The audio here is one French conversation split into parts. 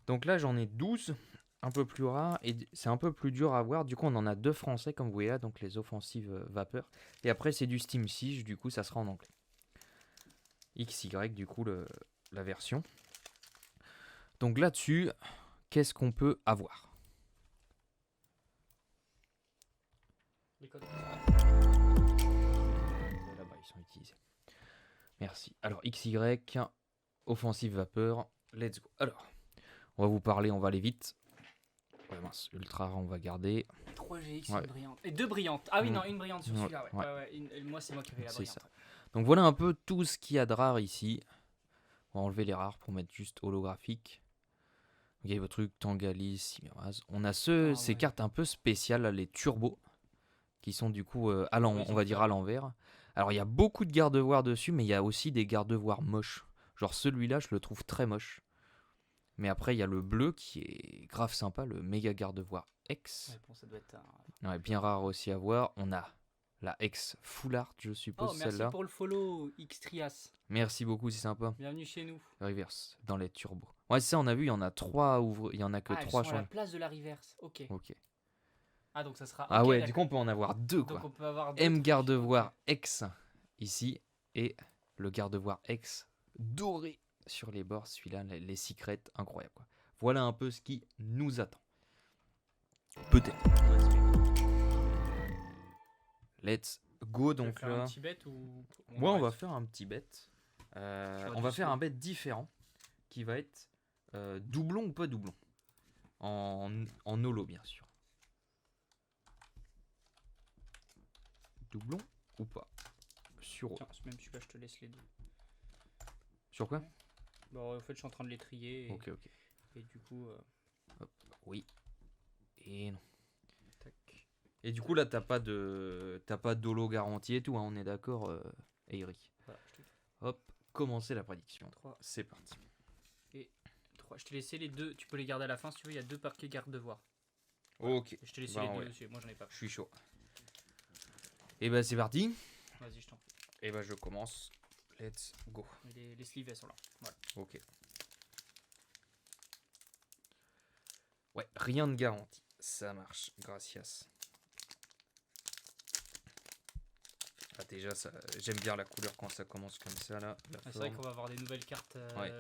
Donc là j'en ai 12, un peu plus rares, et c'est un peu plus dur à avoir. Du coup on en a 2 français comme vous voyez là, donc les offensives vapeur. Et après c'est du Steam Siege, du coup ça sera en anglais. XY du coup la version. Donc là-dessus, qu'est-ce qu'on peut avoir? Les codes. Là-bas ils sont utilisés. Merci. Alors XY, offensive vapeur, let's go. Alors, on va vous parler, on va aller vite. Ouais, mince, ultra rare, on va garder. 3GX, Ouais. une brillante. Et 2 brillantes. Ah oui, Mm. non, une brillante sur Ouais, celui-là, ouais. ouais. Moi, c'est moi qui avais la C'est brillante. ça. Donc voilà un peu tout ce qu'il y a de rare ici. On va enlever les rares pour mettre juste holographique. Il y a votre truc, Tangalis, Simeraz. On a ces cartes un peu spéciales, là, les turbos, qui sont du coup on va dire à l'envers. Alors il y a beaucoup de garde-voirs dessus, mais il y a aussi des garde-voirs moches. Genre celui-là, je le trouve très moche. Mais après, il y a le bleu qui est grave sympa, le méga garde-voire X. Ouais, bon, ça doit être Ouais, bien rare aussi à voir. On a la X Full Art, je suppose, Oh, merci celle-là. pour le follow, X-Trias. Merci beaucoup, c'est sympa. Bienvenue chez nous. Reverse, dans les turbos. Ouais, c'est ça, on a vu, il y en a 3 il y en a que 3 elles sont à la changements. place de la reverse. Ok. Ok. Ah, donc ça sera. Ah ok, ouais, d'accord. du coup, on peut en avoir 2, quoi. Donc on peut avoir deux M trucs. garde-voire X, ici, et le garde-voire X doré sur les bords. Celui-là, les secrets, incroyable, quoi. Voilà un peu ce qui nous attend. Peut-être. Let's go, donc faire là. un petit bet ou. Ouais, on va faire un petit bet. On va faire slow. un bet différent qui va être doublon ou pas doublon. En holo, bien sûr. Doublon ou pas? Sur Tiens, même celui-là, je te laisse les deux. Sur quoi? Bon, en fait, je suis en train de les trier. Ok. Et du coup. Hop, oui. Et non. Tac. Et du coup, là, t'as pas d'holo garantie et tout, hein, on est d'accord, Eric. Voilà, Hop, commencez la prédiction. 3. C'est parti. Et 3. Je t'ai laissé les deux. Tu peux les garder à la fin si tu veux. Il y a deux parquets garde-devoir. Ok. Je t'ai laissé Bah, les deux ouais. aussi. Moi, j'en ai pas. Je suis chaud. Et bah, c'est parti. Vas-y, je t'en prie. Et bah, je commence. Let's go. Les sleeves, elles sont là. Voilà. Ok. Ouais, rien de garanti. Ça marche. Gracias. Ah, déjà, j'aime bien la couleur quand ça commence comme ça, là. C'est vrai qu'on va avoir des nouvelles cartes. Ouais.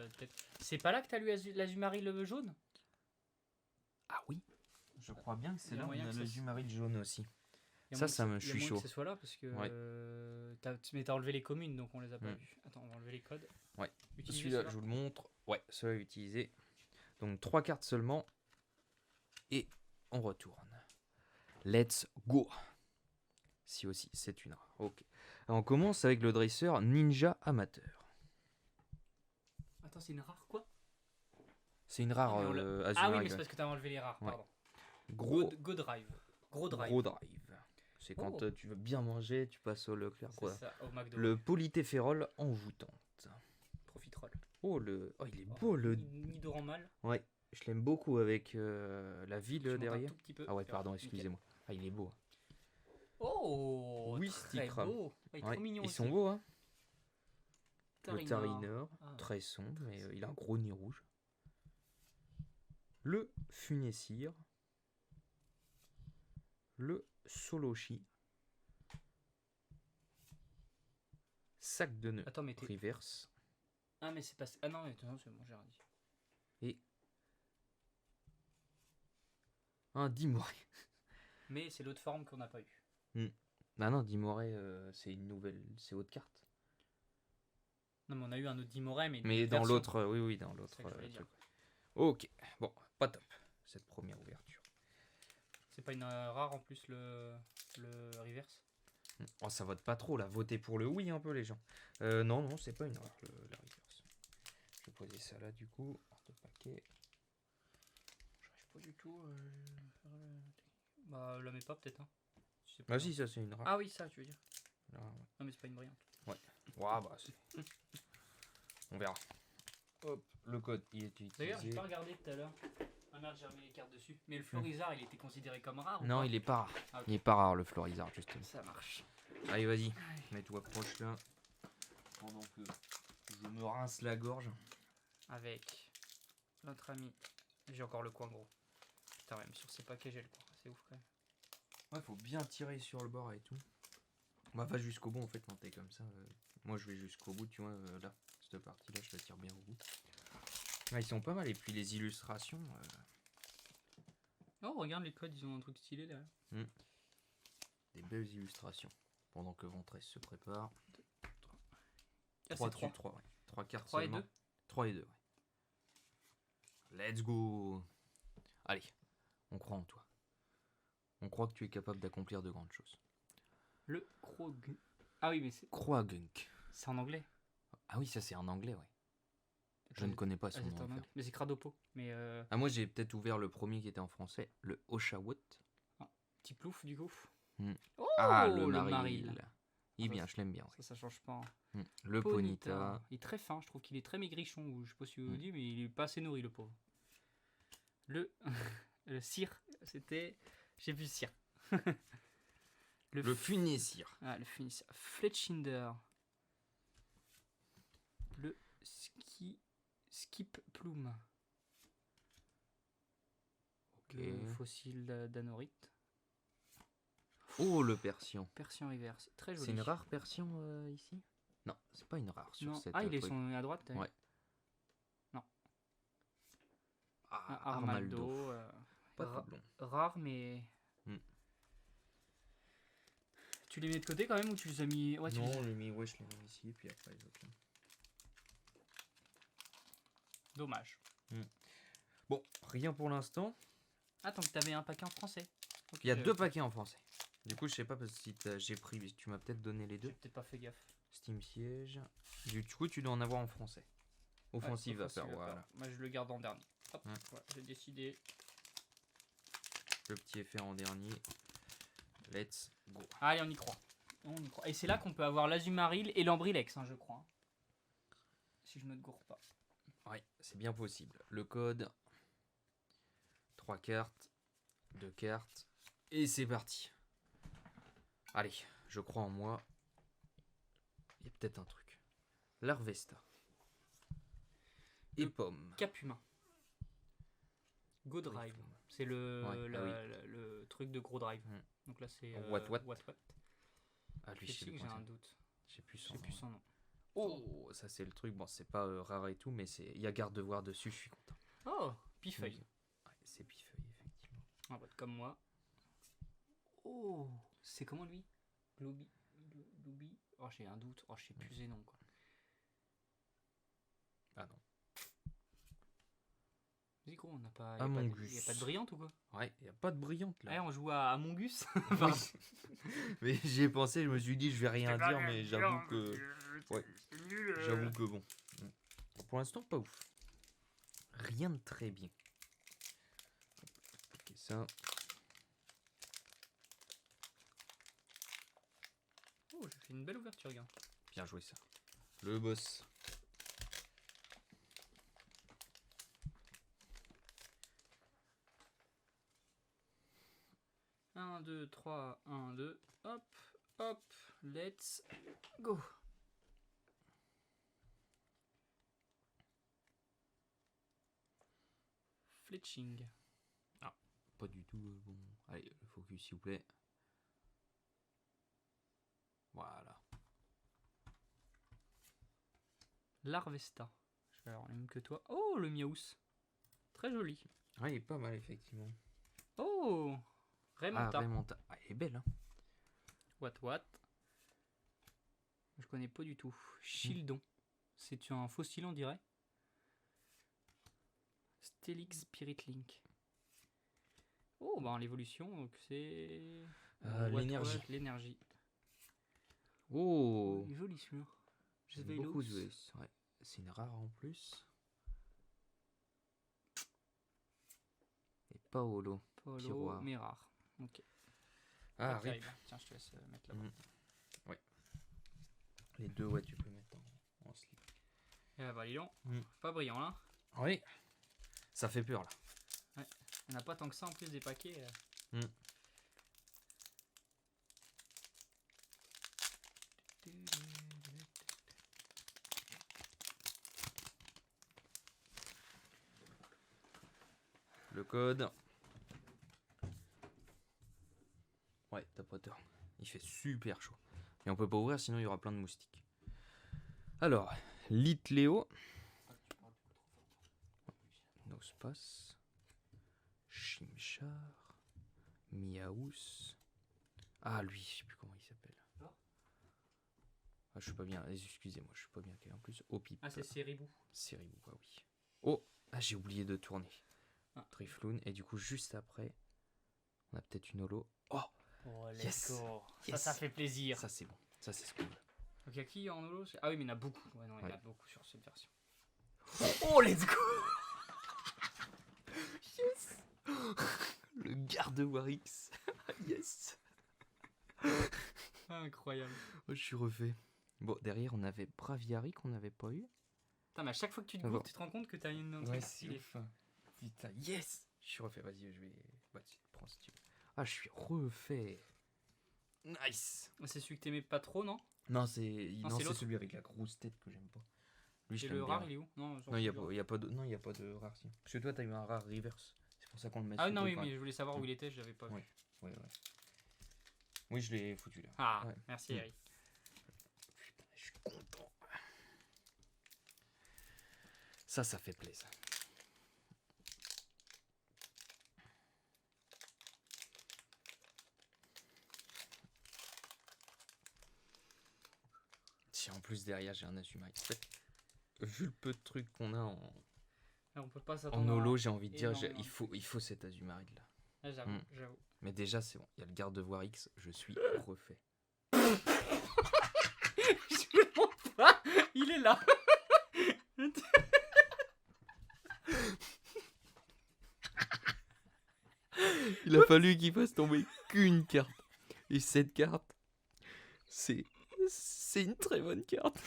C'est pas là que t'as lu l'Azumarill le jaune? Ah oui. Je crois bien que c'est Il y a là où moyen on a que le ça Jumaril jaune aussi. Il y a Ça, moyen ça que me il y a suis moyen chaud. que ce soit là parce que Ouais. mais t'as enlevé les communes donc on les a pas Mm. vus. Attends, on va enlever les codes. Ouais. Utiliser Celui-là, je vous le montre. Ouais, celui-là utilisé. Donc 3 cartes seulement. Et on retourne. Let's go. Si aussi, c'est une rare. Ok. Alors, on commence avec le dresseur Ninja Amateur. Attends, c'est une rare quoi? C'est une rare Ah, mais Azumarill. ah oui, mais c'est parce que t'as enlevé les rares, Ouais. pardon. Gros Drive. Gros drive. Gros drive. C'est quand Oh. tu veux bien manger, tu passes au Leclerc, C'est quoi. ça, au McDo. Le polytéphérol envoûtante. Profitrol. Oh, il est beau, le... Nidoran mal. Ouais, je l'aime beaucoup avec la ville derrière. Un tout petit peu. Ah ouais, pardon, excusez-moi. Ah, il est beau. Oh, Oui, très Stickram. beau. Il est Ouais, trop mignon ils aussi. sont beaux, hein. Le Tarinor. Tarinor, Ah. très sombre, mais il a un gros nez rouge. Le Funessir. Le Soloshi. Sac de nœuds. Attends, mais Reverse. Ah, mais c'est pas. Ah non, mais attends, c'est bon, j'ai rien dit. Et un Dimoré. Mais c'est l'autre forme qu'on n'a pas eu. Ah non, Dimoré, c'est une nouvelle, c'est autre carte. Non, mais on a eu un autre Dimoré, mais. Mais dans version. l'autre, oui, dans l'autre C'est ça que je voulais dire. truc. Ok, bon, pas top, cette première ouverture. C'est pas une rare en plus le reverse. Oh, ça vote pas trop là, votez pour le oui un peu les gens. Non, c'est pas une rare la reverse. Je vais poser ça là du coup, hors de paquet. J'arrive pas du tout. Bah, la mets pas peut-être. Hein. Ah si, ça c'est une rare. Ah oui, ça tu veux dire. Là, ouais. Non, mais c'est pas une brillante. Ouais, bah c'est... On verra. Hop, le code il est utilisé. D'ailleurs, j'ai pas regardé tout à l'heure. Ah merde, j'ai remis les cartes dessus. Mais le Florizard, il était considéré comme rare ou Non, pas? il est pas rare. Ah, ok. Il est pas rare le Florizard, justement. Ça marche. Allez, vas-y. Mets-toi proche là. Pendant que je me rince la gorge. Avec notre ami. J'ai encore le coin gros. Putain, même sur ces paquets, j'ai le coin. C'est ouf quand même. Ouais, faut bien tirer sur le bord et tout. Bah, va jusqu'au bout en fait quand t'es comme ça. Moi, je vais jusqu'au bout, tu vois. Là, cette partie-là, je la tire bien au bout. Ah, ils sont pas mal. Et puis les illustrations. Oh, regarde les codes, ils ont un truc stylé derrière. Des belles illustrations. Pendant que Ventress se prépare. Ah, 3 c'est 3. dessus, 3, ouais. 3 cartes 3 et seulement. 2. 3 et 2, ouais. Let's go. Allez, on croit en toi. On croit que tu es capable d'accomplir de grandes choses. Le Krog. Ah oui, mais Croagunk. c'est en anglais. Ah oui, ça c'est en anglais, ouais. Je ne connais pas son nom. En fait. Mais c'est Cradopo. Mais Ah, moi j'ai peut-être ouvert le premier qui était en français, le Oshawott. petit plouf du coup. Oh, Oh, le Maril. Maril. Il est bien, je l'aime bien. Ouais. Ça change pas. Le Ponyta. Il est très fin, je trouve qu'il est très maigrichon. Ou je sais pas si vous le dites, mais il est pas assez nourri, le pauvre. Le cire, c'était. J'ai vu cire. Le Funessir. Ah, le Funessir. Fletchinder. Le Skip Plume. Ok. Le fossile d'anorite. Oh, le Persian. Persian hiver, c'est très joli. C'est une rare Persian ici? Non, c'est pas une rare sur non. cette. Ah, il est truc. son à droite. Ouais. Non. Ah, Armaldo. Pas très bon. Rare, mais. Tu les mets de côté quand même ou tu les as mis. Ouais, Non, je l'ai mis ici et puis après les autres. Dommage. Bon, rien pour l'instant. Attends, que t'avais un paquet en français. Okay, Il y a 2 paquets en français. Du coup, je sais pas parce que si j'ai pris, tu m'as peut-être donné les 2. J'ai peut-être pas fait gaffe. Steam Siege. Du coup, tu dois en avoir en français. Offensive Vapeur, voilà. Moi, je le garde en dernier. Hop, voilà, j'ai décidé. Le petit effet en dernier. Let's go. Allez, on y croit. On y croit. Et c'est là qu'on peut avoir l'Azumaril et l'Ambrilex, hein, je crois. Hein. Si je me gourre pas. Ouais, c'est bien possible. Le code. 3 cartes. 2 cartes. Et c'est parti. Allez, je crois en moi. Il y a peut-être un truc. Larvesta. Et Pomme. Cap humain. Go Drive. C'est le truc de gros drive. Donc là, c'est. What. Ah, lui, j'ai un doute. J'ai plus son nom. Oh, ça c'est le truc. Bon, c'est pas rare et tout, mais il y a garde-voir dessus, je suis content. Oh, Pifeuille. Ouais, c'est Pifeuille, effectivement. Un vote comme moi. Oh, c'est comment lui? Globy. Oh, j'ai un doute. Oh, je sais plus les noms, quoi. Ah non. Vas-y, gros, on n'a pas. Amongus. Il n'y a pas de brillante ou quoi? Ouais, il n'y a pas de brillante là. Ouais, on joue à Amongus. Mais j'y ai pensé, je me suis dit, je vais rien dire, mais j'avoue que. Ouais. J'avoue que bon. Pour l'instant, pas ouf. Rien de très bien. Ok, ça. Oh, j'ai fait une belle ouverture, gars. Bien joué, ça. Le boss. Un, 2, 3, 1, 2. Hop, let's go. Fletching. Ah, pas du tout. Bon. Allez, le focus, s'il vous plaît. Voilà. Larvesta. Je vais avoir le même que toi. Oh, le Miaus. Très joli. Ouais, il est pas mal, effectivement. Oh, Raymonta. Ah, Raymonta. Ah, elle est belle, hein. What. Je connais pas du tout. Shieldon. C'est un fossile, on dirait. Steelix Spirit Link. Oh, bah l'évolution, donc c'est. L'énergie. L'énergie. Oh, Joli celui-là. j'aime beaucoup jouer. Ouais. C'est une rare en plus. Et Paolo. Paolo, mais rare. Ok. Ah, rip. rip. Tiens, je te laisse mettre là-bas. Ouais. Les deux, ouais, tu peux mettre en slip. Et bah, dis donc. Pas brillant là. Oui. Ça fait peur là. On n'a pas tant que ça en plus des paquets. Le code. Ouais, t'as pas tort. Il fait super chaud. Et on peut pas ouvrir sinon il y aura plein de moustiques. Alors, Litléo. Nospas. Chimchar. Miaous. Ah, lui, je sais plus comment il s'appelle. Ah, je suis pas bien. Excusez-moi, je suis pas bien calé en plus. Opip. Ah, c'est Seribou. Seribou, ah oui. Oh, ah, j'ai oublié de tourner. Ah. Trifloun. Et du coup, juste après, on a peut-être une holo. Oh, Oh, let's Yes. go. Yes. Ça fait plaisir. ça c'est bon. Ça c'est ce qu'on veut. Donc, il y a qui en holo? Ah oui, mais il y en a beaucoup. Ouais, non, il y en a Ouais. beaucoup sur cette version. Oh, let's go. Yes. Le garde Warix. Yes. Incroyable. Oh, je suis refait. Bon, derrière, on avait Braviary qu'on n'avait pas eu. Putain, mais à chaque fois que tu te D'accord. goûtes, tu te rends compte que t'as une truc stylée. Putain, yes. Je suis refait. Vas-y, je vais. Bah, tu prends si tu veux. Ah, je suis refait. Nice. C'est celui que t'aimais pas trop, non? Non, c'est c'est l'autre. celui avec la grosse tête que j'aime pas. Lui, je Et l'aime le bien. rare, il est où? Non, Non, il y a pas de non, il y a pas de rare si. Parce que toi, t'as eu un rare reverse. C'est pour ça qu'on le met. Ah sur non, le oui, coin. mais je voulais savoir où il était, je l'avais pas vu. Ouais. Ouais. Oui, je l'ai foutu là. Ah, Ouais. merci Eric. Putain, je suis content. Ça fait plaisir. Si en plus derrière j'ai un Azumarill. En fait, vu le peu de trucs qu'on a On peut pas en s'attendre holo, j'ai envie de dire, énormément. il faut cet Azumarill là. Ah, j'avoue, Mm. j'avoue. Mais déjà, c'est bon. Il y a le garde de Warix, je suis refait. Je le montre pas, il est là. Il a fallu qu'il fasse tomber qu'une carte. Et cette carte, c'est une très bonne carte.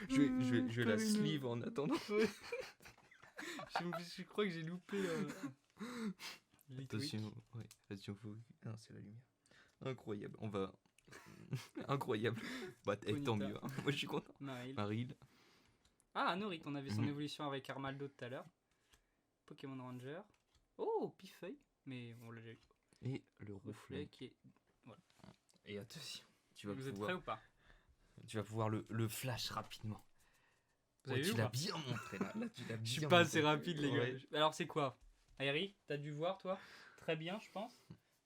je vais la sleeve en attendant. Je crois que j'ai loupé. les tweets. Attention, ouais, attention, non, c'est la lumière. Incroyable, on va. Incroyable. Bah, tant Bonita. mieux, hein. Moi je suis content. Maril. Maril. Ah, Norit, on avait son Mhm. évolution avec Armaldo tout à l'heure. Pokémon Ranger. Oh, Pifeuille. Mais on l'a déjà eu. Et le Rouflet. Qui est... Et attention, Vous êtes prêts ou pas? tu vas pouvoir le flash rapidement. Vous avez vu tu ou l'as pas? bien montré là. Là, tu l'as Je suis bien pas montré. assez rapide, les gars. Ouais. Alors, c'est quoi? Eric, t'as dû voir, toi? Très bien, je pense.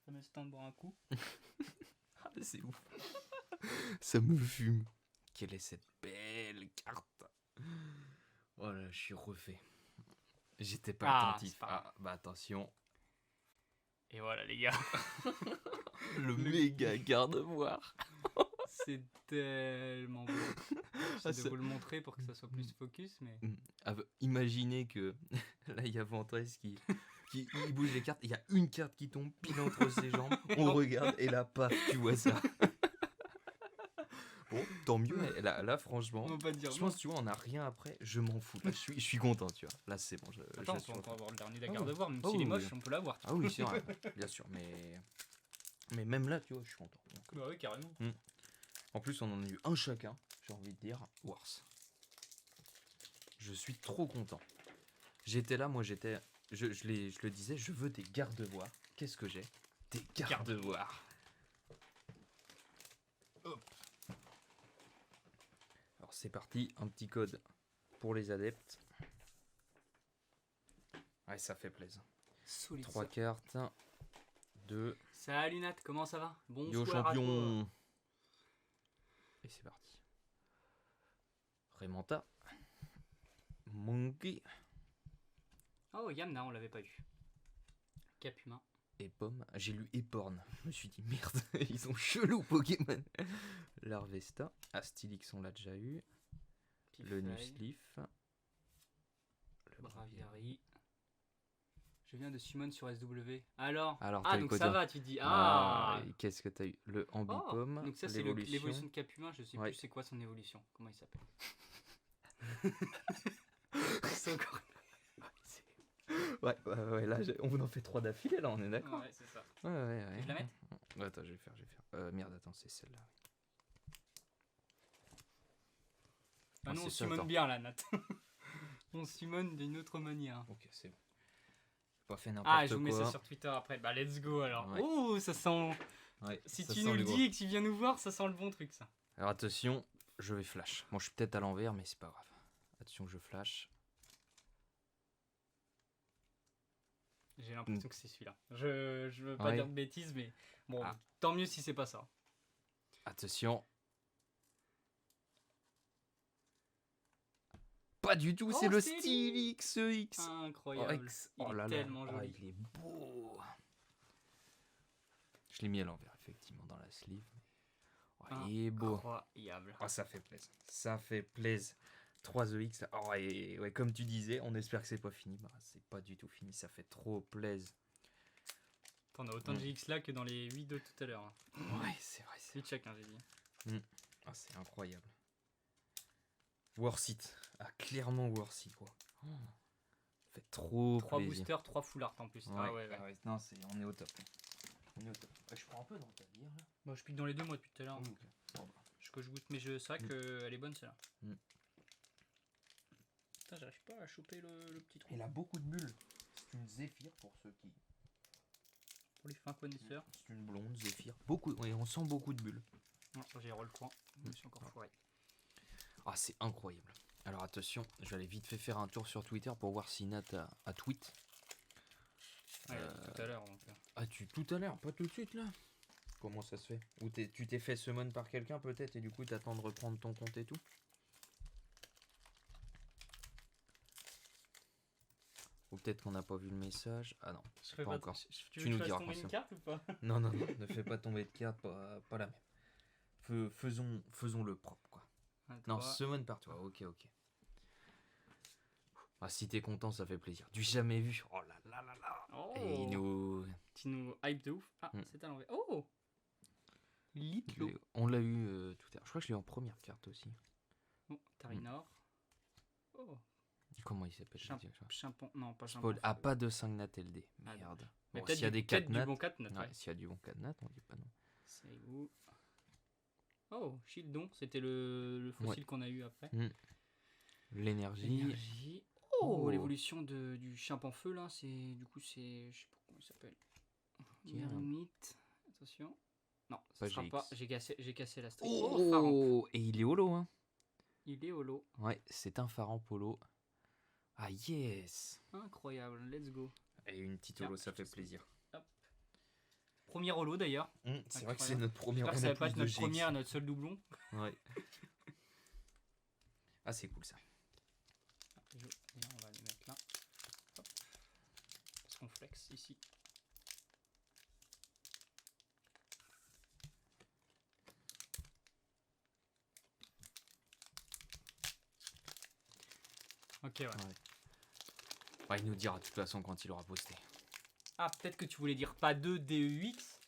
Ça me laisse le temps de boire un coup. Ah, c'est ouf. Ça me fume. Quelle est cette belle carte. Oh là, je suis refait. J'étais pas Ah, attentif. c'est pas grave. Ah, bah attention. Et voilà, les gars. Le méga garde-voir. C'est tellement beau. Ah, J'essaie de vous le montrer pour que ça soit plus focus, mais... Imaginez que là, il y a Ventress qui il bouge les cartes. Il y a une carte qui tombe pile entre ses jambes. On regarde et là, paf, tu vois ça. Bon, tant mieux. Mais là, franchement, On va pas dire je non. pense, tu vois, on n'a rien après. Je m'en fous. Là, je suis content, tu vois. Là, c'est bon. Attends, j'assure. on peut avoir le dernier de Ah la garde oui. de voir, même Ah s'il est oui, moche, oui. on peut l'avoir. Ah oui, c'est vrai. Bien sûr. Mais même là, tu vois, je suis content. Donc, Bah oui, carrément. en plus, on en a eu un chacun. J'ai envie de dire, Wars. Je suis trop content. J'étais là, moi, je le disais, je veux des garde-voirs. Qu'est-ce que j'ai? Des garde-voirs. Hop. Alors c'est parti, un petit code pour les adeptes. Ouais, ça fait plaisir. Solide. 3 cartes. 2. Salut Nat, comment ça va? Bonsoir Yo à toi. champion. Et c'est parti. Raymanta. Monkey. Oh, Yamna, on l'avait pas eu. Cap humain. Et Pomme. J'ai lu Éporne. Je me suis dit merde, ils sont chelous Pokémon. Larvesta. Astylix, on l'a déjà eu. Le Nuzleaf. Le Braviary. Je viens de summon sur SW. Alors Alors, ah, t'as eu donc quoi ça d'autre? va, tu te dis. Ah, et qu'est-ce que t'as eu? Le Oh, Ambipom. donc ça, c'est l'évolution de Cap humain. Je sais Ouais. plus c'est quoi son évolution. Comment il s'appelle? C'est encore. Ouais, là, on en fait 3 d'affilée, là, on est d'accord. Ouais, c'est ça. Ouais. Je la mette Attends, je vais faire. Merde, attends, c'est celle-là. Ah non, c'est on ça, summon attends. bien là, Nat. On summon d'une autre manière. Ok, c'est bon. J'ai pas fait n'importe quoi. Ah, je vous mets ça sur Twitter après. Bah, let's go alors. Ouais. Oh, ça sent. Ouais, Si ça tu sent nous le gros. dis et que tu viens nous voir, ça sent le bon truc, ça. Alors attention, je vais flash. Bon, je suis peut-être à l'envers, mais c'est pas grave. Attention, je flash. J'ai l'impression que c'est celui-là. Je veux pas Ouais. dire de bêtises, mais bon, Ah. tant mieux si c'est pas ça. Attention. Pas du tout, Oh, c'est le c'est Steel XEX. Incroyable. Oh Il là est là. tellement Oh, joli. il est beau. Je l'ai mis à l'envers, effectivement, dans la sleeve. Oh, il est beau. Incroyable. Oh, ça fait plaisir. Ça fait plaisir. 3 EX. Oh, et ouais, comme tu disais, on espère que c'est pas fini. Bah, c'est pas du tout fini. Ça fait trop plaisir. T'en as autant de GX là que dans les 8 de tout à l'heure. Ouais, c'est vrai. 8 chacun, j'ai dit. Ah, c'est incroyable. Worth it. Ah, clairement worth it, quoi. Ça fait trop 3 plaisir. boosters, 3 full art en plus. Ah ouais. Non, on est au top. On est au top. Je prends un peu dans ta bière, là. Bah, je pique dans les deux moi depuis tout à l'heure. Ok. Bon, bah. Que je goûte mes jeux, c'est vrai qu'elle est bonne celle-là. Putain, j'arrive pas à choper le petit trou. Elle a beaucoup de bulles. C'est une Zéphyr pour ceux qui. Pour les fins connaisseurs. C'est une blonde Zéphyr. Beaucoup. Oui, on sent beaucoup de bulles. Non, j'ai roll point. Je me suis encore foiré. Ah, c'est incroyable. Alors attention, je vais aller vite fait faire un tour sur Twitter pour voir si Nat a tweet. Ouais, tout à l'heure donc. Ah, tout à l'heure, pas tout de suite là. Comment ça se fait? Ou tu t'es fait summon par quelqu'un peut-être et du coup t'attends de reprendre ton compte et tout? Ou peut-être qu'on n'a pas vu le message. Ah non, Je fais pas pas encore. Tu nous veux que je diras fasse tomber quand une c'est carte ou pas? Non, ne fais pas tomber de carte, pas la même. Faisons le propre quoi. Non, summon par toi, ok. Ah, si t'es content, ça fait plaisir. Du jamais vu. Oh là là là là. Oh. Et il nous... Tu nous hype de ouf. Ah, c'est à l'envers. Oh, Litlo. On l'a eu tout à l'heure. Je crois que je l'ai eu en première carte aussi. Oh, Tarinor. Oh. Comment il s'appelle? Chimpon. Non, pas Chimpon. Ah, pas de 5 nat LD. Ah, Merde. Mais Bon, peut-être s'il y a des 4 du nat. bon 4 nat. Ouais, s'il y a du bon 4 nat, on dit pas non. C'est où? Oh, Shieldon. C'était le fossile qu'on a eu après. L'énergie. Oh, l'évolution du chimp en feu là, c'est du coup c'est je sais pas comment il s'appelle. Limite. Attention. Non, ça sera pas. J'ai cassé la streak. Oh, et il est holo hein. Il est holo. Ouais, c'est un Pharamp holo. Ah yes. Incroyable, let's go. Et une petite holo, ça fait plaisir. Hop. Premier holo d'ailleurs. C'est vrai que c'est notre première. J'espère que ça va pas être notre première, notre seul doublon. Ouais. Ah, c'est cool ça. On va les mettre là. Hop. Parce qu'on flex ici. Ok, ouais. Ouais, il nous dira de toute façon quand il aura posté. Ah, peut-être que tu voulais dire pas 2 DEX.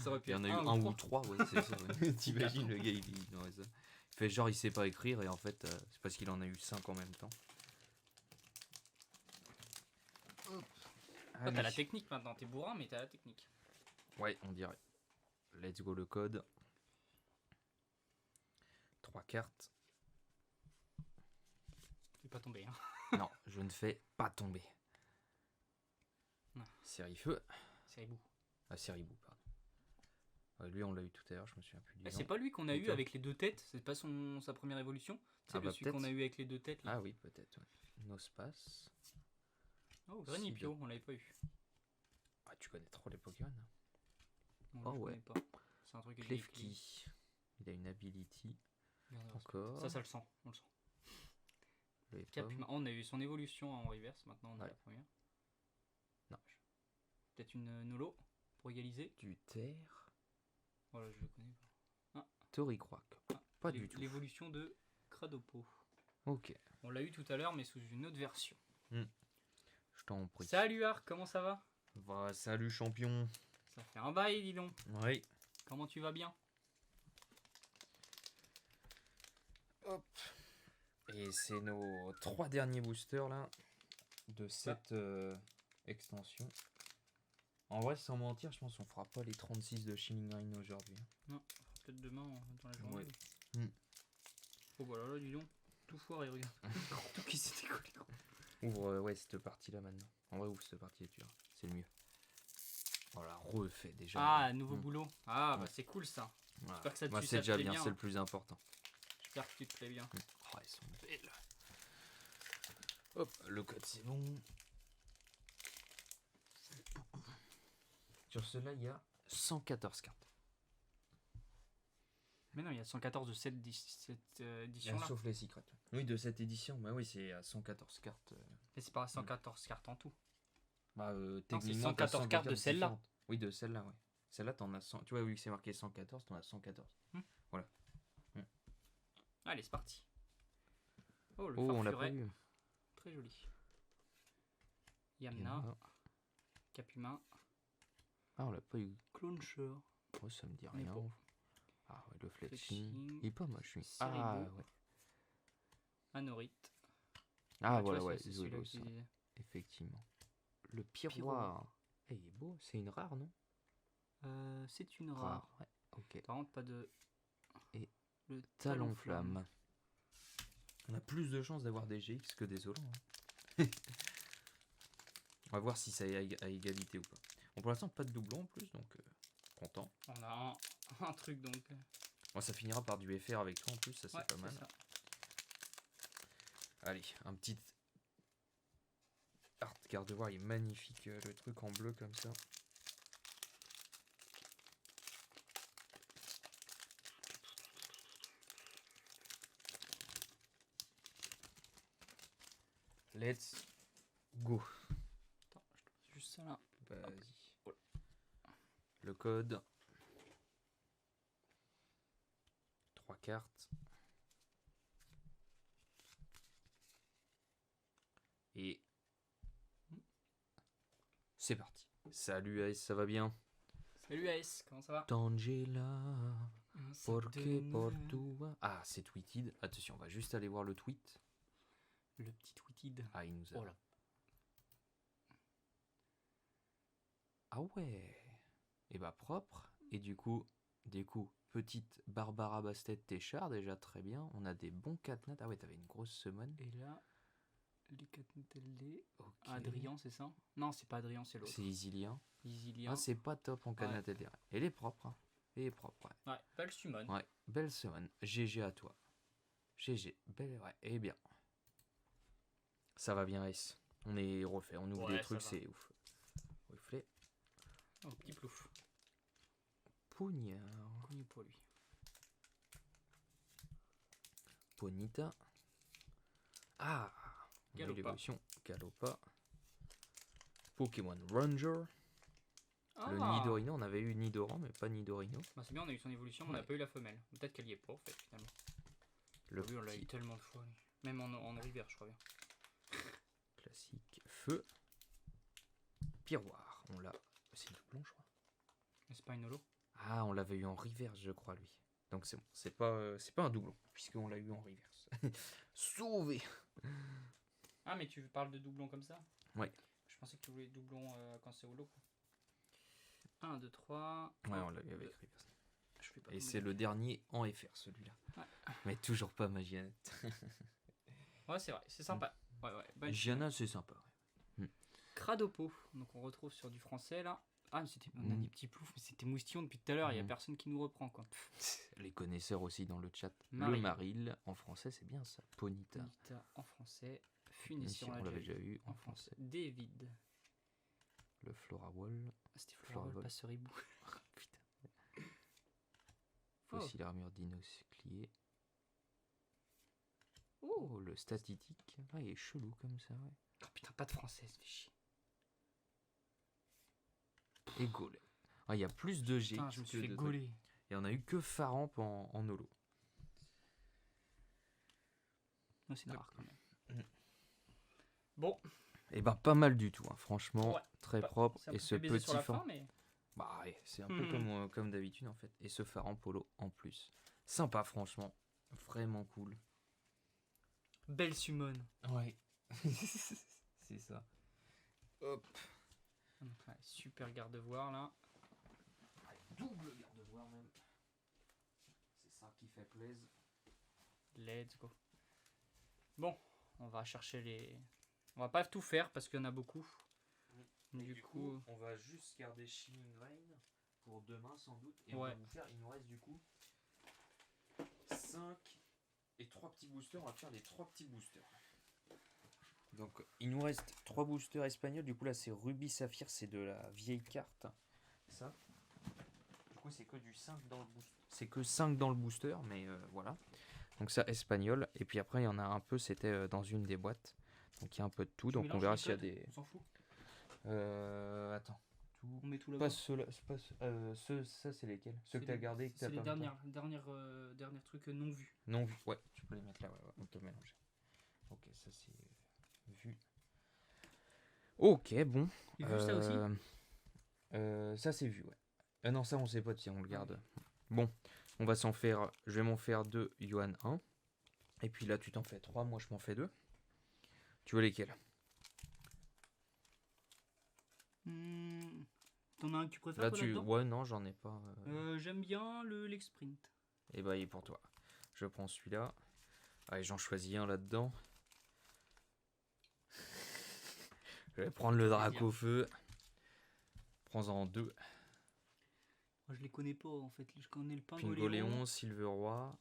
Ça aurait pu il y en a eu 1 ou 3, ouais, c'est ça. Ouais. T'imagines le gars, il fait genre il sait pas écrire et en fait c'est parce qu'il en a eu 5 en même temps. Toi, t'as la technique maintenant, t'es bourrin mais t'as la technique. Ouais, on dirait. Let's go le code. 3 cartes. Tu pas tomber hein. Non, je ne fais pas tomber. Sérifeu. Séribou. Ah, Séribou, pardon. Ouais, lui, on l'a eu tout à l'heure, je me souviens plus du nom. C'est pas lui qu'on a eu avec les 2 têtes, c'est pas sa première évolution. C'est celui qu'on a eu avec les 2 têtes. Là. Ah oui, peut-être. Ouais. Nospace. Oh, Grenipio, on l'avait pas eu. Ah, tu connais trop les Pokémon. Bon, je connais pas. C'est un truc que Klefki. Il a une ability. Encore. Ça le sent, on le sent. On a eu son évolution en reverse, maintenant on a la première. Non. Peut-être une Nolo pour égaliser. Du terre. Voilà, je le connais pas. Ah. Toricroak. Pas du tout. L'évolution de Cradopo. Ok. On l'a eu tout à l'heure, mais sous une autre version. Je t'en prie. Salut Arc, comment ça va? Salut champion. Ça fait un bail, dis donc. Oui. Comment tu vas bien? Hop. Et c'est nos 3 derniers boosters là de cette extension. En vrai, sans mentir, je pense qu'on fera pas les 36 de Shining Rain aujourd'hui. Non, peut-être demain dans la journée. Ouais. Oh bah là, dis donc, tout foiré, regarde. Tout qui s'est décollé. Ouvre cette partie là maintenant. En vrai, ouvre cette partie là, tu vois. C'est le mieux. Voilà, refait déjà. Ah, nouveau boulot. Ah, bah c'est cool ça. Voilà. J'espère que ça te c'est déjà bien, c'est le plus important. J'espère que tu te plais bien. Oh, elles sont belles. Hop, le code c'est bon. Sur cela, il y a 114 cartes. Mais non, il y a 114 de cette édition là. Sauf les secrets. Oui, de cette édition. Bah oui, c'est à 114 cartes. Mais c'est pas 114 cartes en tout. Bah, techniquement, 114 cartes de celle-là. Oui, de celle-là, ouais. Celle-là, t'en as 100. Tu vois, vu que c'est marqué 114, t'en as 114. Voilà. Allez, c'est parti. Oh, le on l'a pas farfuret. vu. Très joli. Yamna. Capuma. Ah, on l'a pas eu. Cloncher. Oh, ça me dit Mais rien. bon. Ah ouais, le fletching. Il est pas moche, lui. Siribo. Ah ouais. Anorite. Ah voilà, vois, ouais, c'est Zolo, celui-là ça. Effectivement. Le Pyroir. Eh, il est beau, c'est une rare, non? C'est une rare. Ouais, ok. Par contre, pas de. Et le Talonflamme. On a plus de chances d'avoir des GX que des Zolos. Hein. On va voir si ça est à égalité ou pas. Bon, pour l'instant, pas de doublon en plus, donc content. On a un truc donc. Bon, ça finira par du FR avec toi en plus, ça c'est Ouais, pas mal. ça. Allez, un petit art card de voir, il est magnifique, le truc en bleu comme ça. Let's go. Attends, je te passe juste ça là. Vas-y. Le code. 3 cartes. Et c'est parti. Salut AS, ça va bien? Salut AS, comment ça va? Tangela, porque por tua. Ah, c'est tweeted. Attention, on va juste aller voir le tweet. Le petit tweeted. Ah, il nous a. Oh là. Ah ouais. Et bah propre. Et du coup, petite Barbara Bastet-Téchard, déjà très bien. On a des bons catnats. Ah ouais, t'avais une grosse semaine. Et là, les catnats LD. Okay. Adrien, c'est ça? Non, c'est pas Adrien, c'est l'autre. C'est Isilien. Isilien. Ah, c'est pas top en catnat LD. Elle est propre. Hein. Elle est propre, ouais. Ouais, belle summon. Ouais, belle semaine. GG à toi. GG. Belle, ouais. Eh bien. Ça va bien, S. On est refait. On ouvre des trucs, c'est ouf. Reflet. Oh, petit plouf. Poignard. Connu pour lui. Ponita. Ah, Galopa. Galopa. Pokémon Ranger. Ah. Le Nidorino, on avait eu Nidoran, mais pas Nidorino. Bah, c'est bien, on a eu son évolution, mais on n'a pas eu la femelle. Peut-être qu'elle y est pas, en fait, finalement. Le on l'a eu tellement de fois. Lui. Même en rivière, je crois bien. Classique. Feu. Pyroir. On l'a. C'est une doublon, je crois. Mais c'est pas une holo? Ah, on l'avait eu en reverse, je crois, lui. Donc c'est bon. C'est pas un doublon, puisqu'on l'a eu en reverse. Sauvé. Ah, mais tu parles de doublons comme ça? Ouais. Je pensais que tu voulais doublon quand c'est holo. 1, 2, 3. Ouais, on l'a eu avec reverse. Pas et c'est le dernier en FR, celui-là. Ouais. Mais toujours pas Magianette. Ouais, c'est vrai, c'est sympa. Ouais. Gianna, c'est sympa. Ouais. Cradopo. Donc on retrouve sur du français là. Ah, on a des petits ploufs, mais c'était moustillon depuis tout à l'heure, il n'y a personne qui nous reprend quoi. Les connaisseurs aussi dans le chat. Maril. Le Maril, en français c'est bien ça. Ponita. Ponita en français. Funition, on l'avait déjà eu en français. David. Le Florawall. C'était Florawall, pas Ceribou. Putain. Aussi l'armure d'Inosclier. Oh, le statitique. Ah, il est chelou comme ça, ouais. Oh putain, pas de français, ça fait chier. Et Golem. Ah, il y a plus de G. Putain, je me suis fait gauler. Et on a eu que Faramp en holo. Non, c'est rare quand même. Bon. Et ben pas mal du tout, hein. Franchement, très propre. Et ce petit Faramp. Mais... Bah ouais, c'est un peu comme d'habitude en fait. Et ce Faramp holo en plus. Sympa, franchement. Vraiment cool. Belle Summon. Ouais. C'est ça. Hop. Ouais, super garde-voir là. Ouais, double garde-voir même. C'est ça qui fait plaisir. Let's go. Bon, on va chercher les... On va pas tout faire parce qu'il y en a beaucoup. Du coup, on va juste garder Shining Rain pour demain sans doute. Et on va vous faire, il nous reste du coup 5 et 3 petits boosters. On va faire les 3 petits boosters. Donc il nous reste 3 boosters espagnols. Du coup là c'est Ruby Saphir, c'est de la vieille carte. Ça. Du coup c'est que du 5 dans le booster. C'est que 5 dans le booster, mais voilà. Donc ça espagnol. Et puis après il y en a un peu, c'était dans une des boîtes. Donc il y a un peu de tout. Donc on verra s'il y a des... On s'en fout. Attends. Tout... On met tout là-bas. Ça c'est lesquels? Ceux que tu as gardés et que tu as pas. C'est les dernières trucs non vus. Non vus, ouais, tu peux les mettre là, ouais, on peut mélanger. Ok, ça c'est vu. Ok, bon. Et vu ça aussi ça c'est vu, ouais. Non, ça on sait pas si on le garde. Bon, on va s'en faire. Je vais m'en faire 2, Yuan 1. Et puis là tu t'en fais 3, moi je m'en fais 2. Tu veux lesquels? T'en as un que tu préfères là, ouais, non, j'en ai pas. J'aime bien l'Exprint. Et bah, il est pour toi. Je prends celui-là. Allez, j'en choisis un là-dedans. Je vais prendre le Dracofeu. Prends-en 2. Moi, je les connais pas en fait. Je connais le Pingoléon, Silveroi.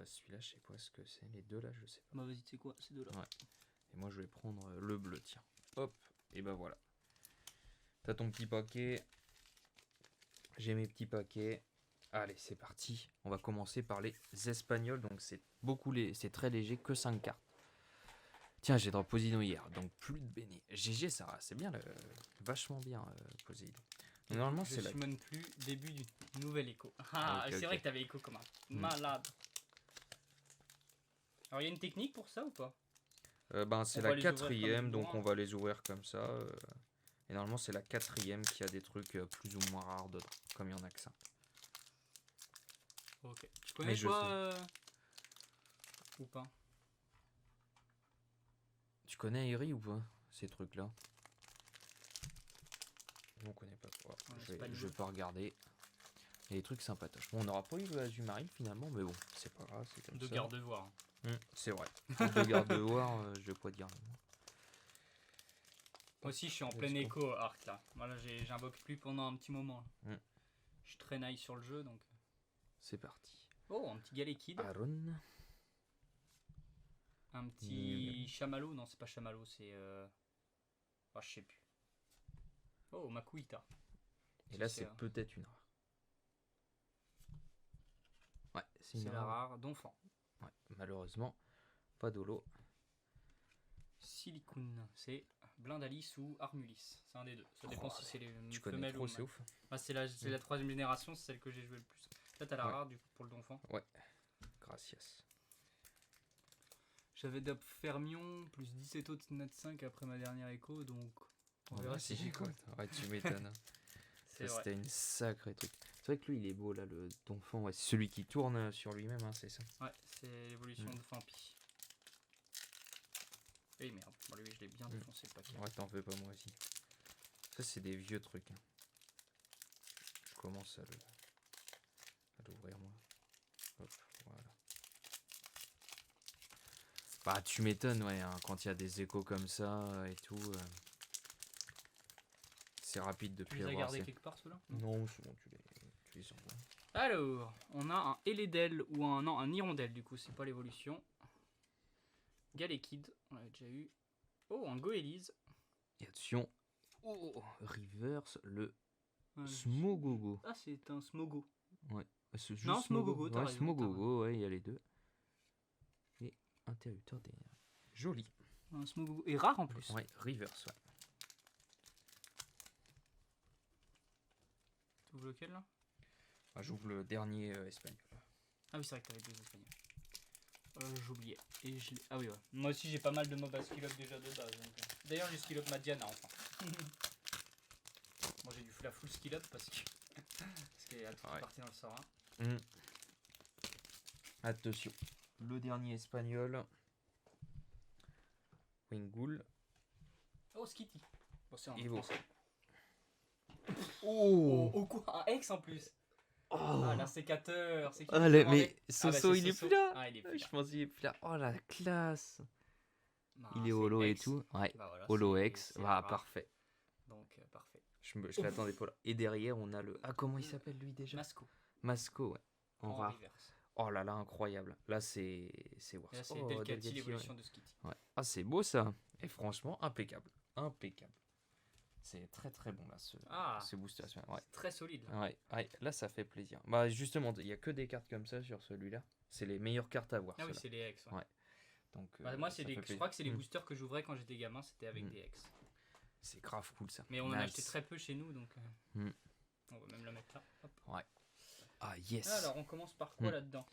Celui-là, je sais pas ce que c'est. Les deux là, je sais pas. Bah, vas-y, tu sais quoi, ces deux-là. Ouais. Et moi, je vais prendre le bleu, tiens. Hop, et bah voilà. T'as ton petit paquet. J'ai mes petits paquets. Allez, c'est parti. On va commencer par les Espagnols. Donc, c'est très léger, que 5 cartes. Tiens, j'ai dans Poséidon hier, donc plus de Béné. GG, ça, c'est bien, vachement bien, Poséidon. Normalement, c'est la... Je summon plus, début du nouvel écho. Ah, okay, c'est vrai que t'avais écho comme un malade. Alors, il y a une technique pour ça ou pas? C'est la 4e, donc on va les ouvrir comme ça. Et normalement, c'est la 4e qui a des trucs plus ou moins rares dedans, comme il y en a que ça. Ok. Tu connais quoi ou pas? Tu connais Eri ou pas, ces trucs-là? On connaît pas quoi. Je vais pas regarder. Il y a des trucs sympatoches. Bon, on n'aura pas eu le Azumarill finalement, mais bon, c'est pas grave, c'est comme ça. De garde-voir. C'est vrai. De garde-voir, je vais pas dire. Moi aussi, je suis en plein écho Arc là. Voilà, j'invoque plus pendant un petit moment. Je traînaille sur le jeu donc. C'est parti. Oh, un petit Galekid. Aaron. Un petit chamallow. Non, c'est pas chamallow, c'est. Ah, je sais plus. Oh, Makuita. Et là, c'est peut-être une rare. Ouais, c'est la rare d'enfant. Ouais, malheureusement, pas d'holo. Silicune, c'est Blindalis ou Armulis. C'est un des deux. Ça dépend si c'est les femelles ou c'est ouf. Bah, c'est la 3e génération, c'est celle que j'ai joué le plus. Là, t'as la rare du coup pour le donfant. Ouais, gracias. J'avais Dop Fermion plus 17 autres Nat 5 après ma dernière écho, donc on verra si j'ai quoi. Ouais, tu m'étonnes. C'était une sacrée truc. C'est vrai que lui il est beau là, le donfant. Ouais, c'est celui qui tourne sur lui-même, hein, c'est ça. Ouais, c'est l'évolution de Fampi. Eh merde, bon, lui je l'ai bien défoncé le paquet. Ouais, t'en veux pas, moi aussi. Ça, c'est des vieux trucs. Hein. Je commence à l'ouvrir moi. Hop, voilà. Bah, tu m'étonnes, ouais, hein, quand il y a des échos comme ça et tout. C'est rapide depuis avoir. Tu les as gardés quelque part ceux-là? Non, c'est bon, tu les envoies. Alors, on a un Eledel ou un Hirondelle, du coup, c'est pas l'évolution. Galekid, on l'a déjà eu. Oh, un Goélise. Et attention, reverse le Smogogo. Ah, c'est un Smogo. Ouais, c'est juste non, Smogogo, t'as raison. Smogogo, ouais, il y a les deux. Et interrupteur des... Joli. Un Smogogo. Et rare en plus. Ouais, reverse, ouais. Tu ouvres lequel là? J'ouvre le dernier espagnol. Ah oui, c'est vrai que t'avais deux espagnols. J'oubliais. Ah oui, ouais. Moi aussi, j'ai pas mal de mobs à skill up déjà de base. D'ailleurs, j'ai skill up ma Diana enfin. Moi, j'ai dû la full skill up parce qu'elle a tout parti dans le sort. Attention. Le dernier espagnol. Wingull. Oh, Skitty. Bon, c'est en Evo. français. Oh, Oh, quoi, un X en plus. oh. Ah, l'insécateur. C'est qui Ah, qui mais commandait Soso, bah, c'est il est Soso. plus là. Ah, il est plus Je là. pense qu'il est plus là. Oh la classe. Bah, Il est c'est holo et X. tout. Ouais. Bah, voilà, Holo c'est- X. c'est Bah, rare. parfait. Donc, parfait. Je l'attendais pas là. Et derrière, on a le. Ah, comment il s'appelle lui déjà? Masco. Masco, ouais. En rare. reverse. Oh là là, incroyable. Là, c'est worse. Et là, c'est Oh, Delcati, Delcati, l'évolution de Skitty. ouais. Ah, c'est beau ça. Et franchement, impeccable. Impeccable. C'est très très bon là, ce booster. Ouais. C'est très solide. Là. Ouais, là ça fait plaisir. Bah justement, il n'y a que des cartes comme ça sur celui-là. C'est les meilleures cartes à voir. Ah oui, ceux-là. c'est les X. Ouais. Ouais. Donc, Bah, moi, ça fait je plaisir. crois que c'est les boosters que j'ouvrais quand j'étais gamin, c'était avec des X. C'est grave cool ça. Mais on en a acheté très peu chez nous, donc on va même la mettre là. Hop. Ouais. Ah yes. Alors, on commence par quoi là-dedans?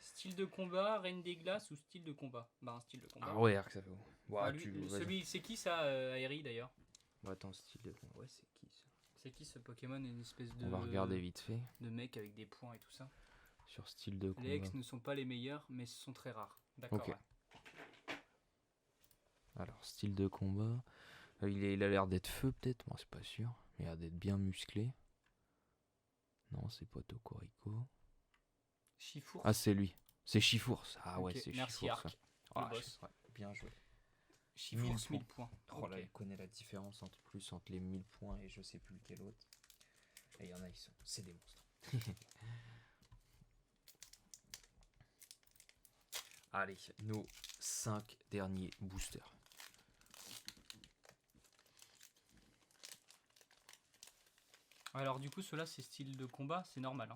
Style de combat, Reine des Glaces ou style de combat? Bah, un style de combat. Ah ouais, ça fait. Ouais, Ah, lui, c'est qui ça, Aeri d'ailleurs? Bah, attends, style de. Ouais, c'est qui ça? C'est qui ce Pokémon? Une espèce de. On va regarder vite fait. De mec avec des points et tout ça. Sur style de combat. Les X ne sont pas les meilleurs, mais ce sont très rares. D'accord. Ok. Ouais. Alors, style de combat. Il a l'air d'être feu peut-être, moi c'est pas sûr. Il a l'air d'être bien musclé. Non, c'est pas Tokorico. Chifour. Ah, c'est lui. C'est Chifours. Ah ouais, Ok, c'est merci, Chifours. Arc. Ah, Le boss. ouais, bien joué. Chifour, 1000 1000 points. Oh là, Ok. il connaît la différence entre les 1000 points et je sais plus lequel autre. Et il y en a, c'est des monstres. Allez, nos 5 derniers boosters. Alors, du coup, ceux-là, c'est style de combat, c'est normal.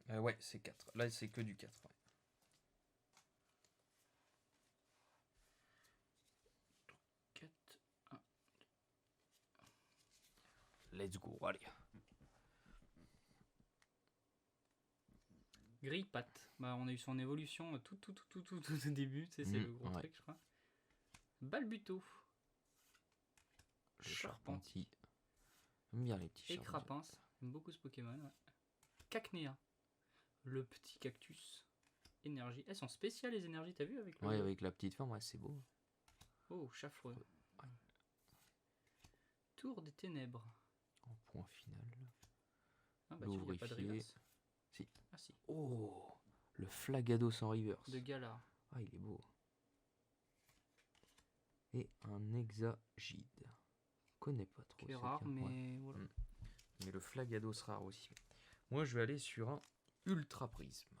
Hein. Ouais, c'est 4. Là, c'est que du 4. Ouais. 4, 1. Let's go, allez. Grille-Pat. Bah, on a eu son évolution tout au début. C'est le gros truc, je crois. Balbuto. Charpentier. J'aime bien les petits Et Crapince. J'aime beaucoup ce Pokémon. Ouais. Cacnea. Le petit cactus. Énergie. Elles sont spéciales les énergies, t'as vu avec le... Ouais, avec la petite forme, ouais, c'est beau. Oh, Chafreux. Ouais. Tour des ténèbres. En point final. Ah bah tu vois, y a pas de reverse. Si. Ah si. Oh, le Flagado sans reverse. De Galar. Ah, il est beau. Et un Hexagide. Je connais pas trop. C'est rare, mais voilà. Mais le Flagado sera rare aussi. Moi, je vais aller sur un Ultra Prisme.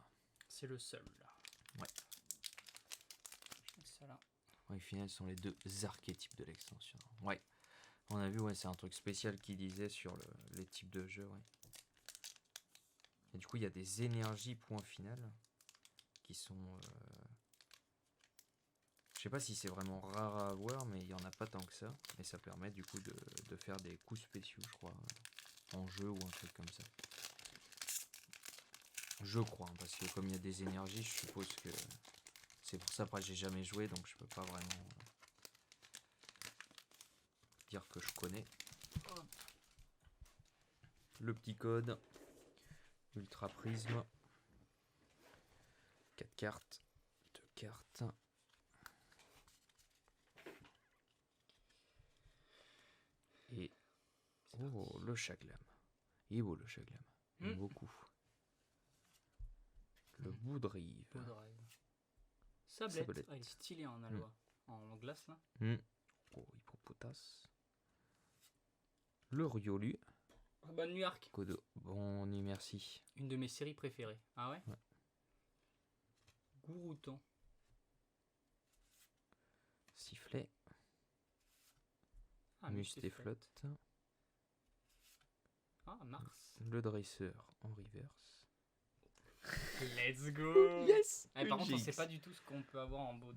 C'est le seul là. Ouais. Je mets ça là. Ouais, au final, ce sont les deux archétypes de l'extension. Ouais. On a vu, ouais, c'est un truc spécial qui disait sur les types de jeux, ouais. Et du coup, il y a des énergies point final qui sont... Je sais pas si c'est vraiment rare à avoir, mais il y en a pas tant que ça. Et ça permet du coup de faire des coups spéciaux, je crois, en jeu ou un truc comme ça. Je crois, hein, parce que comme il y a des énergies, je suppose que... C'est pour ça, après, j'ai jamais joué, donc je peux pas vraiment dire que je connais. Hop. Le petit code. Ultra Prisme. 4 cartes. 2 cartes. Et... Oh, le Chaglam. Il est beau le Chaglam. J'aime beaucoup. Le Boudrive. Sablette. Ah, il est stylé en aloe. En glace là. Oh, Hippopotas. Le Riolu. Bonne nuit Arc. Kodo. Bon nuit, merci. Une de mes séries préférées. Ah ouais, Gourouton. Sifflet. Ah, Mustéflotte. Ah, Mars. Le Dresseur en reverse. Let's go. Yes. Par contre, on sait pas du tout ce qu'on peut avoir en beau.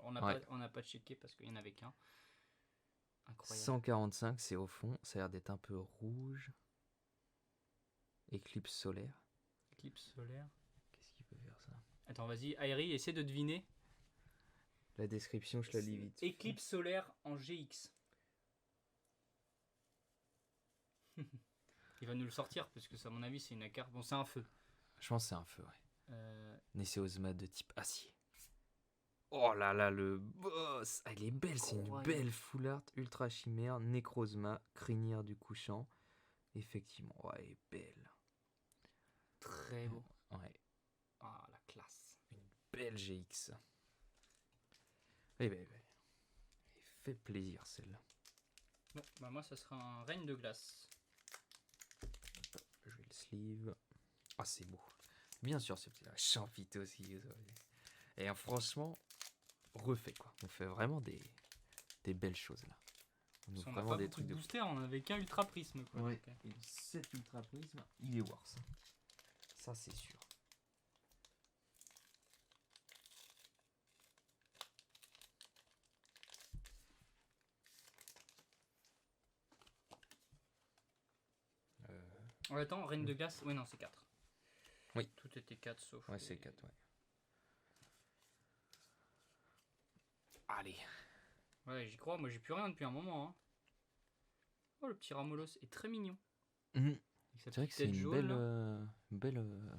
On n'a pas checké parce qu'il y en avait qu'un. Incroyable. 145, c'est au fond. Ça a l'air d'être un peu rouge. Éclipse solaire. Éclipse solaire. Qu'est-ce qu'il peut faire ça? Attends, vas-y, Aeri, essaie de deviner. La description, je la lis vite. Éclipse solaire en GX. Il va nous le sortir parce que, ça, à mon avis, c'est une carte. Bon, c'est un feu. Je pense que c'est un feu, ouais. Nécéosma de type acier. Oh là là, le boss. Ah, il est belle, c'est une belle full art. Ultra chimère, Necrozma, crinière du couchant. Effectivement, ouais, elle est belle. Très beau. Ouais. Ah, la classe. Une belle GX. Eh ben, il fait plaisir celle-là. Bon, bah moi ça sera un règne de glace. Je vais le sleeve. Ah, c'est beau. Bien sûr, c'est petit. Champito aussi. Et franchement, refait quoi. On fait vraiment des belles choses là. On a vraiment des trucs de booster, on avait qu'un ultra prisme quoi. Ouais. Donc, et cet ultra prisme, il est worse. Ça c'est sûr. Attends, reine de glace. Oui, non, c'est 4. Oui. Tout était 4 sauf. Ouais, c'est 4, ouais. Allez. Ouais, j'y crois. Moi, j'ai plus rien depuis un moment. Hein. Oh, le petit Ramolos est très mignon. C'est vrai que c'est une belle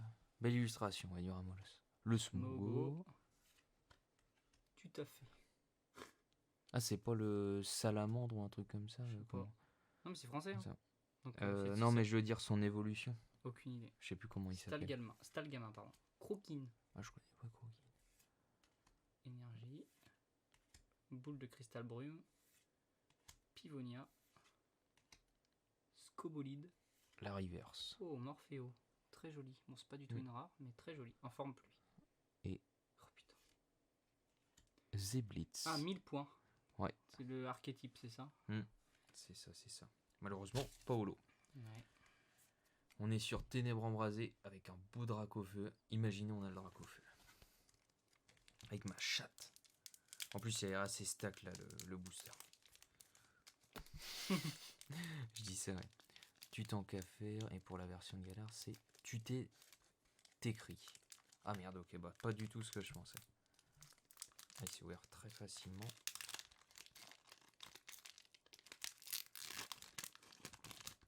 illustration, ouais, du Ramolos. Le Smogo. Tout à fait. Ah, c'est pas le Salamandre ou un truc comme ça? Je sais pas. Non, mais c'est français. Hein. Donc, non, mais je veux dire son évolution. Aucune idée. Je sais plus comment il s'appelle. Stalgamin, pardon. Croquine. Ah, je connais pas Croquine. Énergie. Boule de cristal brume. Pivonia. Scobolide. La reverse. Oh, Morpheo. Très joli. Bon, c'est pas du tout une rare, mais très joli. En forme pluie. Et. Oh putain. Zeblitz. Ah, 1000 points. Ouais. C'est le archétype, c'est ça? C'est ça. Malheureusement, pas holo. Ouais. On est sur Ténèbres embrasées avec un beau drac au feu. Imaginez, on a le drac au feu. Avec ma chatte. En plus, il est assez stack là, le booster. Je dis ça, ouais. Tu t'en qu'à faire. Et pour la version de galère, c'est tu t'écris. Ah merde, ok, bah pas du tout ce que je pensais. Il s'est ouvert très facilement.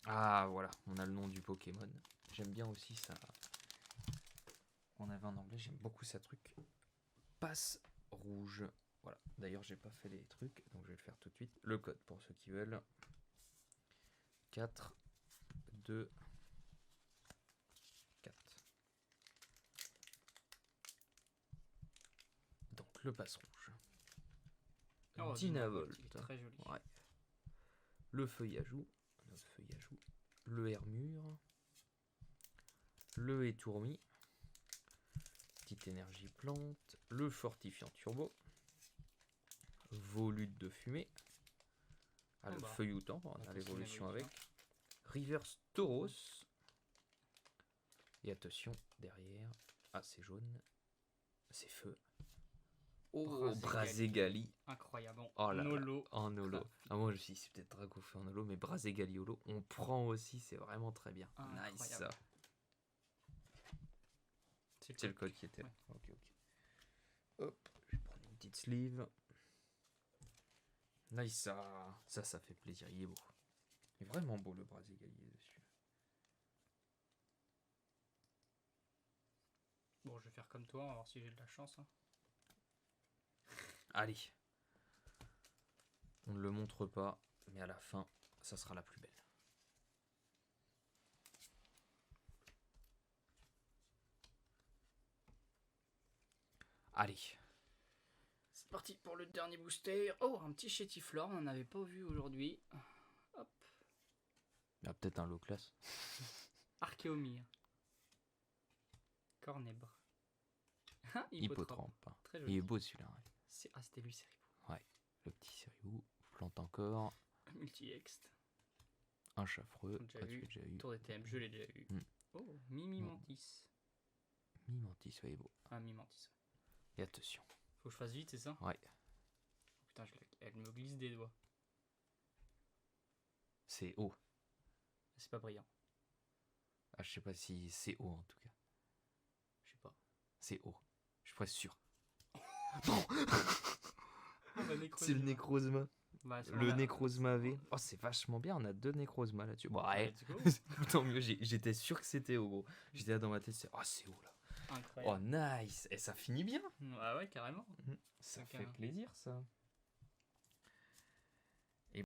Ah voilà, on a le nom du Pokémon. J'aime bien aussi ça. On avait en anglais, j'aime beaucoup ça truc. Passe rouge. Voilà, d'ailleurs j'ai pas fait les trucs, donc je vais le faire tout de suite. Le code pour ceux qui veulent. 4, 2, 4. Donc le passe rouge. Oh, Dynavolt. Très joli. Ouais. Le feuillage-joue. Notre feuillage-joue. Le Hermure. Le étourmi. Petite énergie plante. Le fortifiant turbo. Volute de fumée. Ah, le feuilloutant, on a l'évolution avec. Reverse Tauros. Et attention, derrière. Ah, c'est jaune. C'est feu. Oh, Brazegali. Incroyable. Oh là là, en holo. Ah, moi je suis c'est peut-être Dragofeu en holo, mais Brazegali holo, on prend aussi, c'est vraiment très bien. Nice. C'est le code qui était là. Ouais. Ok. Hop, je vais prendre une petite sleeve. Nice. Ça fait plaisir, il est beau. Il est vraiment beau le Brazegali dessus. Bon, je vais faire comme toi, on va voir si j'ai de la chance. Hein. Allez. On ne le montre pas, mais à la fin, ça sera la plus belle. Allez. C'est parti pour le dernier booster. Oh, un petit Chétiflore, on n'en avait pas vu aujourd'hui. Hop. Il y a peut-être un low class. Archéomir. Cornèbre. Hippotrampe. Très joli. Il est beau celui-là. Ouais. C'était lui, Seribou. Ouais, le petit Seribou. Plante encore. Multi-ext. Un Chaffreux. Déjà eu. Tour des TM, je l'ai déjà eu. Oh, Mimimantis. Mimantis, ouais, il est beau. Ah, Mimantis. Et attention. Faut que je fasse vite, c'est ça? Ouais. Oh, putain, elle me glisse des doigts. C'est haut. C'est pas brillant. Ah, je sais pas si c'est haut en tout cas. Je sais pas. C'est haut. Je suis presque sûr. Non. C'est le Necrozma. Bah, le Necrozma V. Oh, c'est vachement bien. On a 2 Necrozma là-dessus. Bon, ouais. Tant mieux. J'étais sûr que c'était haut, gros. J'étais là dans ma tête. C'est haut là. Oh, nice. Et ça finit bien. Ah ouais, carrément. Ça fait plaisir, ça. Et...